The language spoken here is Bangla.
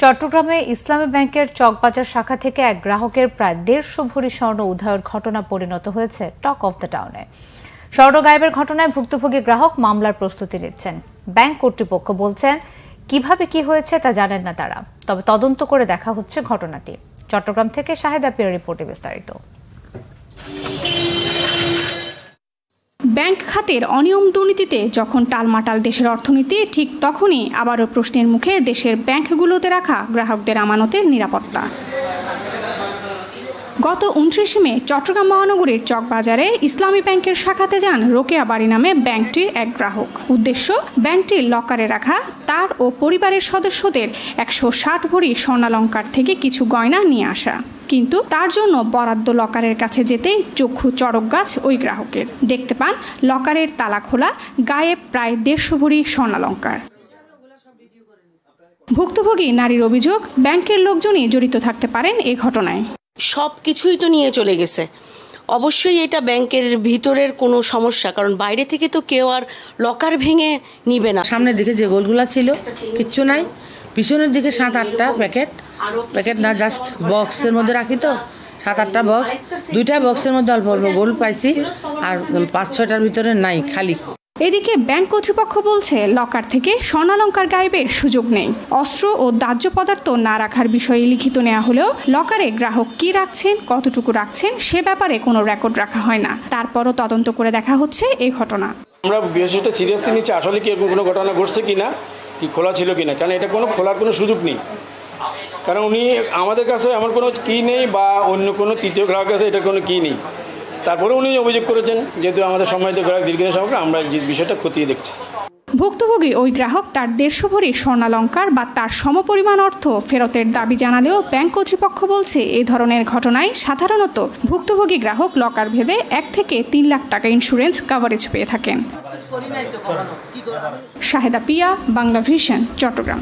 চট্টগ্রামে ইসলামী ব্যাংকের চকবাজার শাখা থেকে এক গ্রাহকের প্রায় 150 ভরি স্বর্ণ উদ্ধারের ঘটনা পরিণত হয়েছে টক অফ দ্য টাউনে। স্বর্ণ গায়েবের ঘটনায় ভুক্তভোগী গ্রাহক মামলার প্রস্তুতি নিচ্ছেন। ব্যাংক কর্তৃপক্ষ বলছেন কিভাবে কি হয়েছে তা জানেন না তারা, তবে তদন্ত করে দেখা হচ্ছে ঘটনাটি। চট্টগ্রাম থেকে শাহেদা পিয়ার রিপোর্টে বিস্তারিত। ব্যাংক খাতের অনিয়ম দুর্নীতিতে যখন টালমাটাল দেশের অর্থনীতি, ঠিক তখনই আবারও প্রশ্নের মুখে দেশের ব্যাংকগুলোতে রাখা গ্রাহকদের আমানতের নিরাপত্তা। গত 29 মে চট্টগ্রাম মহানগরীর চকবাজারে ইসলামী ব্যাংকের শাখাতে যান রোকেয়া বাড়ি নামে ব্যাংকটির এক গ্রাহক। উদ্দেশ্য ব্যাংকটির লকারে রাখা তার ও পরিবারের সদস্যদের 160 ভরি স্বর্ণালংকার থেকে কিছু গয়না নিয়ে আসা। কিন্তু তার জন্য বরাদ্দ লকারের কাছে যেতেই চক্ষু চড়ক গাছ ওই গ্রাহকের। দেখতে পান লকারের তালা খোলা, গায়েব প্রায় 150 ভরি স্বর্ণালংকার। ভুক্তভোগী নারীর অভিযোগ, ব্যাংকের লোকজনই জড়িত থাকতে পারেন এই ঘটনায়। সব কিছুই তো নিয়ে চলে গেছে। অবশ্যই এটা ব্যাংকের ভিতরের কোনো সমস্যা, কারণ বাইরে থেকে তো কেউ আর লকার ভেঙে নিবে না। সামনের দিকে যে গোলগুলা ছিল কিচ্ছু নাই, পিছনের দিকে 7-8টা প্যাকেট না, জাস্ট বক্সের মধ্যে রাখি তো 7-8টা বক্স, 2টা বক্সের মধ্যে অল্প অল্প গোল্ড পাইছি, আর 5-6টার ভিতরে নাই, খালি। এদিকে ব্যাংক কর্তৃপক্ষ বলছে লকার থেকে স্বর্ণালংকার গায়েবের সুযোগ নেই। অস্ত্র ও দাহ্য পদার্থ না রাখার বিষয়ে লিখিত নেওয়া হলেও লকারে গ্রাহক কি রাখছেন, কতটুকু রাখছেন সে ব্যাপারে কোনো রেকর্ড রাখা হয় না। তারপরও তদন্ত করে দেখা হচ্ছে এই ঘটনা। আমরা বিশেষটা সিরিয়াসলি নিচ্ছি, আসলে কি এরকম কোনো ঘটনা ঘটছে কিনা, কি খোলা ছিল কিনা, কারণ এটা কোনো খোলার কোনো সুযোগ নেই। কারণ উনি আমাদের কাছে এমন কোনো কি নেই বা অন্য কোনো তৃতীয় গ্রাহকের কাছে এটার কোনো কি নেই। তারপরে উনি অভিযোগ করেছেন, যেহেতু আমাদের সম্মানিত গ্রাহক দীর্ঘদিন সম্পর্কে আমরা এই বিষয়টা খতিয়ে দেখছি। ভুক্তভোগী ওই গ্রাহক তার 150 ভরি স্বর্ণালংকার বা তার সমপরিমাণ অর্থ ফেরতের দাবি জানালেও ব্যাংক কর্তৃপক্ষ বলছে এই ধরনের ঘটনায় সাধারণত ভুক্তভোগী গ্রাহক লকার ভেদে 1 থেকে 3 লাখ টাকা ইন্স্যুরেন্স কাভারেজ পেয়ে থাকেন। শাহেদা পিয়া, বাংলা ভিশন, চট্টগ্রাম।